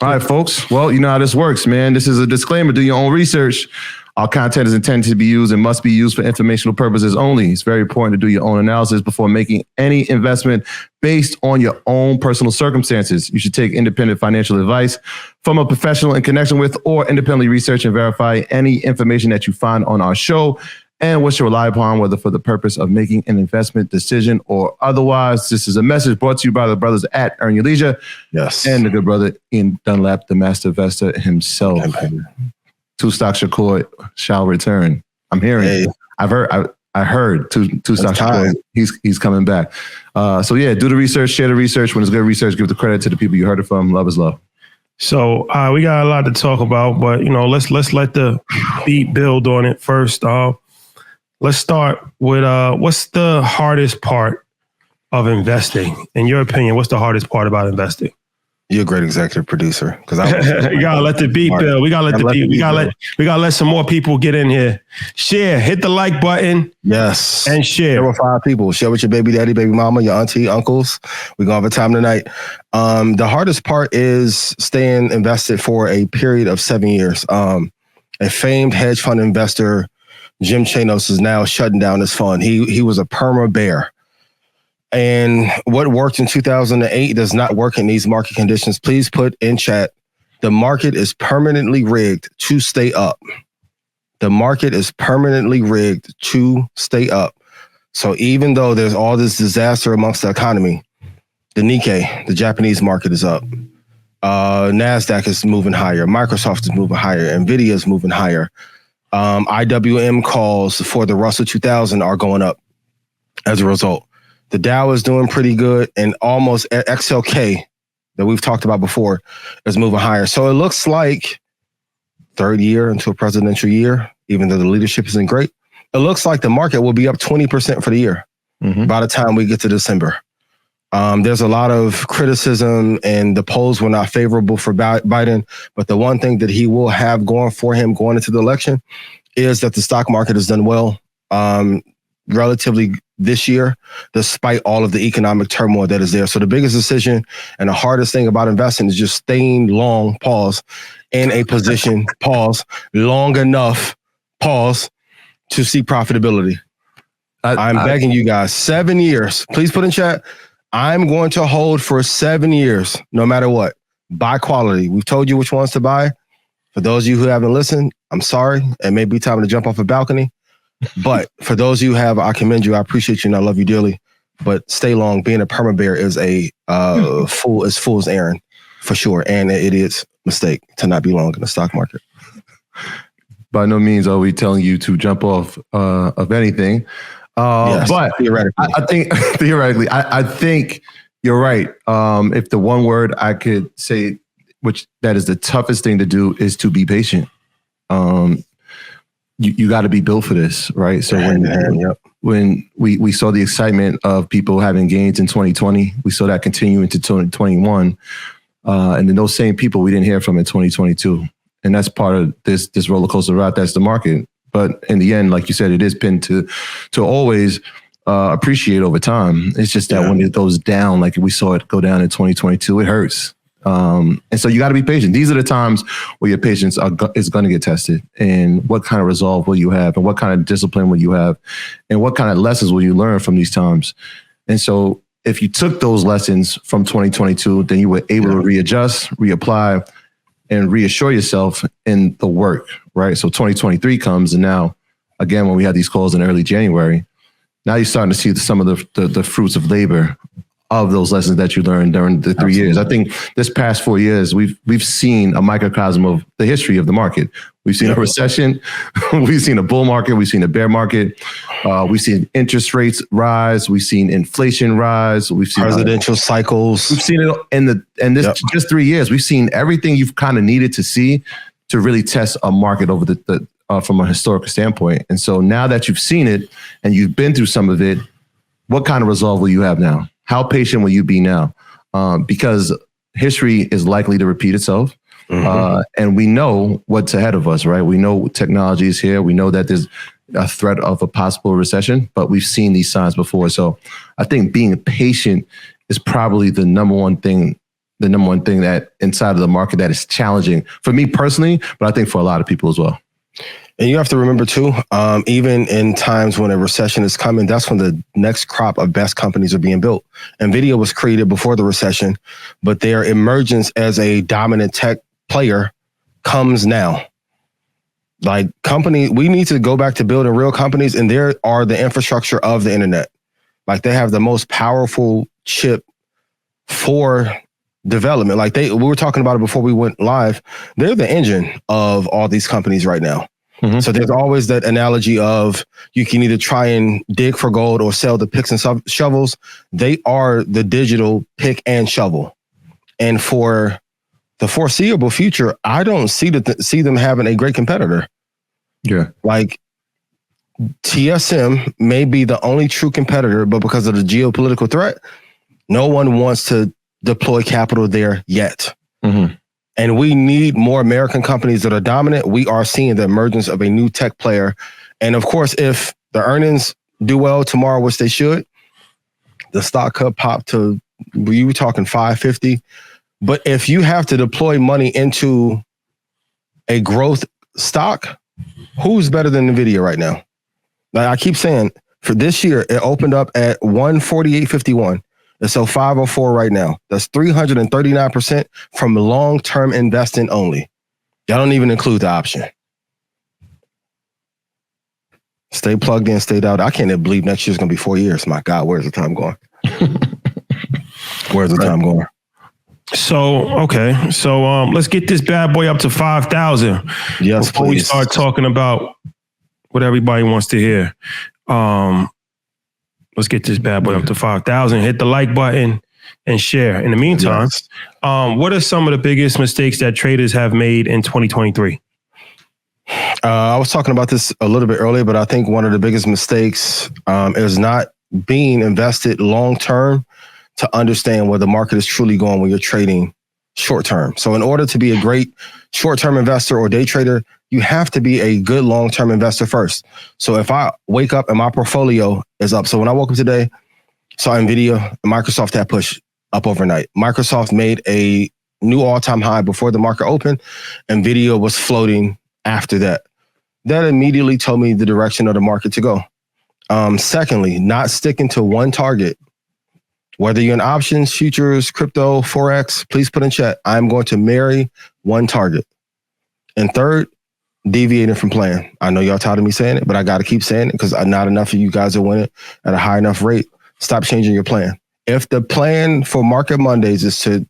All right, folks. Well, you know how this works, man. This is a disclaimer. Do your own research. Our content is intended to be used and must be used for informational purposes only. It's very important to do your own analysis before making any investment based on your own personal circumstances. You should take independent financial advice from a professional in connection with or independently research and verify any information that you find on our show and what you rely upon, whether for the purpose of making an investment decision or otherwise. This is a message brought to you by the brothers at Earn Your Leisure. Yes. And the good brother Ian Dunlap, the master investor himself. Two Stock Shakur shall return. I'm hearing. Hey. I heard two Stock Shakur. He's coming back. So yeah, do the research, share the research. When it's good research, give the credit to the people you heard it from. Love is love. So we got a lot to talk about, but let's let the beat build on it first. Let's start with what's the hardest part of investing? In your opinion, what's the hardest part about investing? You're a great executive producer because you gotta let the beat build. We gotta let the beat. We gotta let some more people get in here. Share, hit the like button. Yes, and share. Share with 5 people. Share with your baby daddy, baby mama, your auntie, uncles. We're gonna have a time tonight. The hardest part is staying invested for a period of 7 years. A famed hedge fund investor, Jim Chanos, is now shutting down his fund. He was a perma bear. And what worked in 2008 does not work in these market conditions. Please put in chat, the market is permanently rigged to stay up. The market is permanently rigged to stay up. So even though there's all this disaster amongst the economy, the Nikkei, the Japanese market, is up. NASDAQ is moving higher. Microsoft is moving higher. NVIDIA is moving higher. IWM calls for the Russell 2000 are going up as a result. The Dow is doing pretty good, and almost XLK that we've talked about before is moving higher. So it looks like third year into a presidential year, even though the leadership isn't great, it looks like the market will be up 20% for the year by the time we get to December. There's a lot of criticism, and the polls were not favorable for Biden. But the one thing that he will have going for him going into the election is that the stock market has done well relatively this year, despite all of the economic turmoil that is there. So the biggest decision and the hardest thing about investing is just staying long, in a position, long enough, to see profitability. I'm begging you guys, 7 years. Please put in chat, I'm going to hold for 7 years, no matter what. Buy quality. We've told you which ones to buy. For those of you who haven't listened, I'm sorry. It may be time to jump off a balcony. But for those of you who have, I commend you. I appreciate you and I love you dearly. But stay long. Being a perma bear is a fool's errand for sure. And it is a mistake to not be long in the stock market. By no means are we telling you to jump off of anything. Yes, but theoretically, I think you're right. If the one word I could say, which that is the toughest thing to do, is to be patient. You got to be built for this, right? So when we saw the excitement of people having gains in 2020, we saw that continue into 2021. And then those same people we didn't hear from in 2022. And that's part of this roller coaster ride. That's the market. But in the end, like you said, it is pinned to always appreciate over time. It's just that when it goes down, like we saw it go down in 2022, it hurts. And so you got to be patient. These are the times where your patience is going to get tested. And what kind of resolve will you have? And what kind of discipline will you have? And what kind of lessons will you learn from these times? And so if you took those lessons from 2022, then you were able to readjust, reapply, and reassure yourself in the work, right? So 2023 comes, and now, again, when we had these calls in early January, now you're starting to see some of the fruits of labor of those lessons that you learned during the 3 years. I think this past 4 years, we've seen a microcosm of the history of the market. We've seen a recession, we've seen a bull market, we've seen a bear market, we've seen interest rates rise, we've seen inflation rise, we've seen presidential cycles. We've seen it in this just 3 years. We've seen everything you've kind of needed to see to really test a market over the from a historical standpoint. And so now that you've seen it and you've been through some of it, what kind of resolve will you have now? How patient will you be now? Because history is likely to repeat itself. And we know what's ahead of us, right? We know technology is here. We know that there's a threat of a possible recession, but we've seen these signs before. So I think being patient is probably the number one thing the number one thing that inside of the market that is challenging for me personally, but I think for a lot of people as well. And you have to remember too, even in times when a recession is coming, that's when the next crop of best companies are being built. NVIDIA was created before the recession, but their emergence as a dominant tech player comes now. Like we need to go back to building real companies, and there are the infrastructure of the internet. Like they have the most powerful chip for development. Like we were talking about it before we went live. They're the engine of all these companies right now. Mm-hmm. So there's always that analogy of you can either try and dig for gold or sell the picks and shovels. They are the digital pick and shovel. And for the foreseeable future, I don't see them having a great competitor. Yeah. Like TSM may be the only true competitor, but because of the geopolitical threat, no one wants to deploy capital there yet. Mm-hmm. And we need more American companies that are dominant. We are seeing the emergence of a new tech player. And of course, if the earnings do well tomorrow, which they should, the stock could pop to, you were talking 550. But if you have to deploy money into a growth stock, who's better than NVIDIA right now? Like I keep saying, for this year, it opened up at 148.51. It's so 504 right now. That's 339% from long-term investing only. Y'all don't even include the option. Stay plugged in, stayed out. I can't even believe next year's going to be 4 years. My God, where's the time going? Where's the time going? So, okay. So let's get this bad boy up to 5,000. Yes, before please. we start talking about what everybody wants to hear. Let's get this bad boy up to 5,000. Hit the like button and share. In the meantime, yes. What are some of the biggest mistakes that traders have made in 2023? I was talking about this a little bit earlier, but I think one of the biggest mistakes is not being invested long-term to understand where the market is truly going when you're trading short-term. So in order to be a great short-term investor or day trader, you have to be a good long-term investor first. So if I wake up and my portfolio is up. So when I woke up today, saw NVIDIA and Microsoft had pushed up overnight. Microsoft made a new all-time high before the market opened. NVIDIA was floating after that. That immediately told me the direction of the market to go. Secondly, not sticking to one target. Whether you're in options, futures, crypto, Forex, please put in chat. I'm going to marry one target. And third, deviating from plan. I know y'all tired of me saying it, but I got to keep saying it because not enough of you guys are winning at a high enough rate. Stop changing your plan. If the plan for Market Mondays is to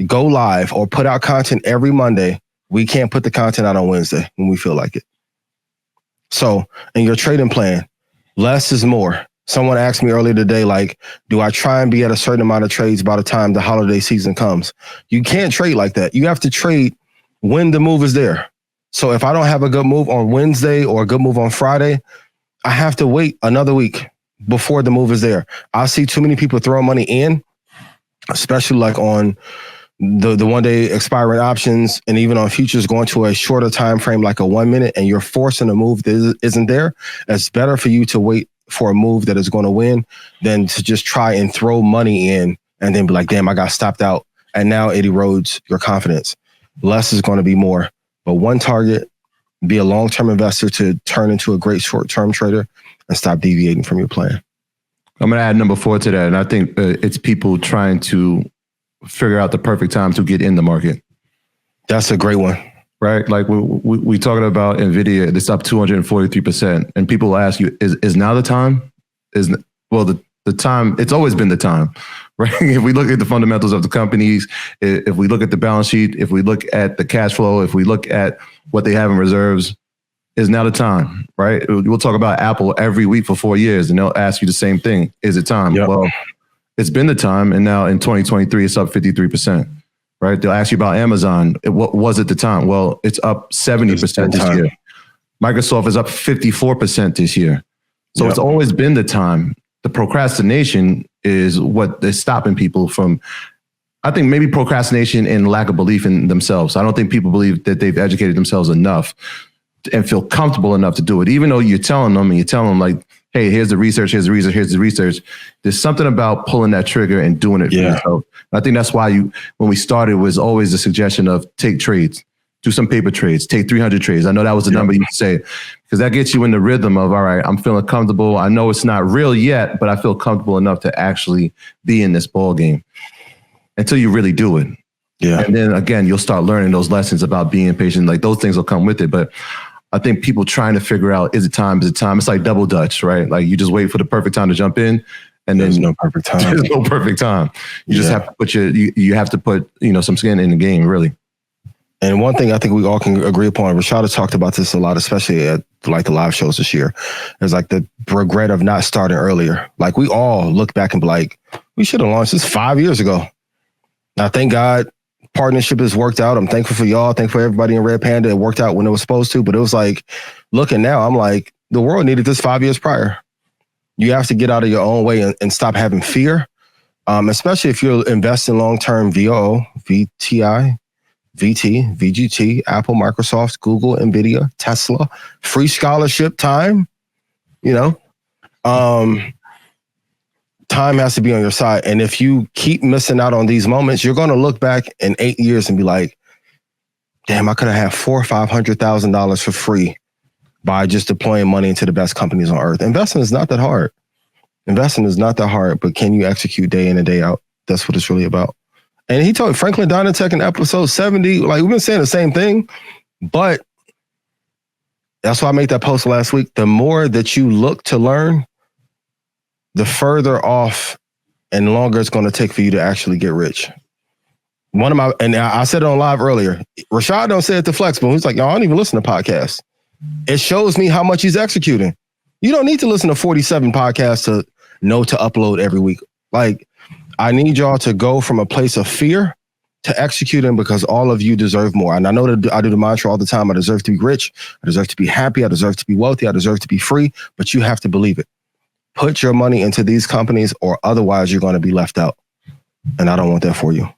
go live or put out content every Monday, we can't put the content out on Wednesday when we feel like it. So in your trading plan, less is more. Someone asked me earlier today, like, do I try and be at a certain amount of trades by the time the holiday season comes? You can't trade like that. You have to trade when the move is there. So if I don't have a good move on Wednesday or a good move on Friday, I have to wait another week before the move is there. I see too many people throwing money in, especially like on the one-day expiring options and even on futures going to a shorter time frame, like a 1 minute, and you're forcing a move that isn't there. It's better for you to wait for a move that is going to win than to just try and throw money in and then be like, damn, I got stopped out. And now it erodes your confidence. Less is going to be more. But one target, be a long-term investor to turn into a great short-term trader and stop deviating from your plan. I'm going to add number 4 to that. And I think it's people trying to figure out the perfect time to get in the market. That's a great one. Right? Like we talking about NVIDIA, it's up 243%. And people ask you, is now the time? The time, it's always been the time, right? If we look at the fundamentals of the companies, if we look at the balance sheet, if we look at the cash flow, if we look at what they have in reserves, is now the time, right? We'll talk about Apple every week for 4 years and they'll ask you the same thing. Is it time? Yep. Well, it's been the time. And now in 2023, it's up 53%, right? They'll ask you about Amazon. What was it the time? Well, it's up 70% this year. Microsoft is up 54% this year. So It's always been the time. The procrastination is what is stopping people from, I think maybe procrastination and lack of belief in themselves. I don't think people believe that they've educated themselves enough and feel comfortable enough to do it. Even though you're telling them like, hey, here's the research, here's the research. There's something about pulling that trigger and doing it for yourself. I think that's why when we started, was always the suggestion of take trades, do some paper trades, take 300 trades. I know that was the number you say, because that gets you in the rhythm of, all right, I'm feeling comfortable. I know it's not real yet, but I feel comfortable enough to actually be in this ball game until you really do it. Yeah. And then again, you'll start learning those lessons about being patient. Like those things will come with it. But I think people trying to figure out, is it time? Is it time? It's like double Dutch, right? Like you just wait for the perfect time to jump in, and there's no perfect time. There's no perfect time. You just have to put you have to put, some skin in the game, really. And one thing I think we all can agree upon, Rashad has talked about this a lot, especially at like the live shows this year, is like the regret of not starting earlier. Like we all look back and be like, we should have launched this 5 years ago. Now, thank God, partnership has worked out. I'm thankful for y'all. Thankful for everybody in Red Panda. It worked out when it was supposed to, but it was like, looking now, I'm like, the world needed this 5 years prior. You have to get out of your own way and stop having fear, especially if you're investing long-term VOO, VTI, VT, VGT, Apple, Microsoft, Google, NVIDIA, Tesla, free scholarship time, time has to be on your side. And if you keep missing out on these moments, you're going to look back in 8 years and be like, damn, I could have had $400,000 or $500,000 for free by just deploying money into the best companies on earth. Investing is not that hard. But can you execute day in and day out? That's what it's really about. And he told Franklin Dynatech in episode 70, like we've been saying the same thing, but that's why I made that post last week. The more that you look to learn, the further off and longer it's going to take for you to actually get rich. And I said it on live earlier, Rashad don't say it to Flex, but he's like, y'all don't even listen to podcasts. It shows me how much he's executing. You don't need to listen to 47 podcasts to know to upload every week. Like, I need y'all to go from a place of fear to executing, because all of you deserve more. And I know that I do the mantra all the time. I deserve to be rich. I deserve to be happy. I deserve to be wealthy. I deserve to be free. But you have to believe it. Put your money into these companies or otherwise you're going to be left out. And I don't want that for you.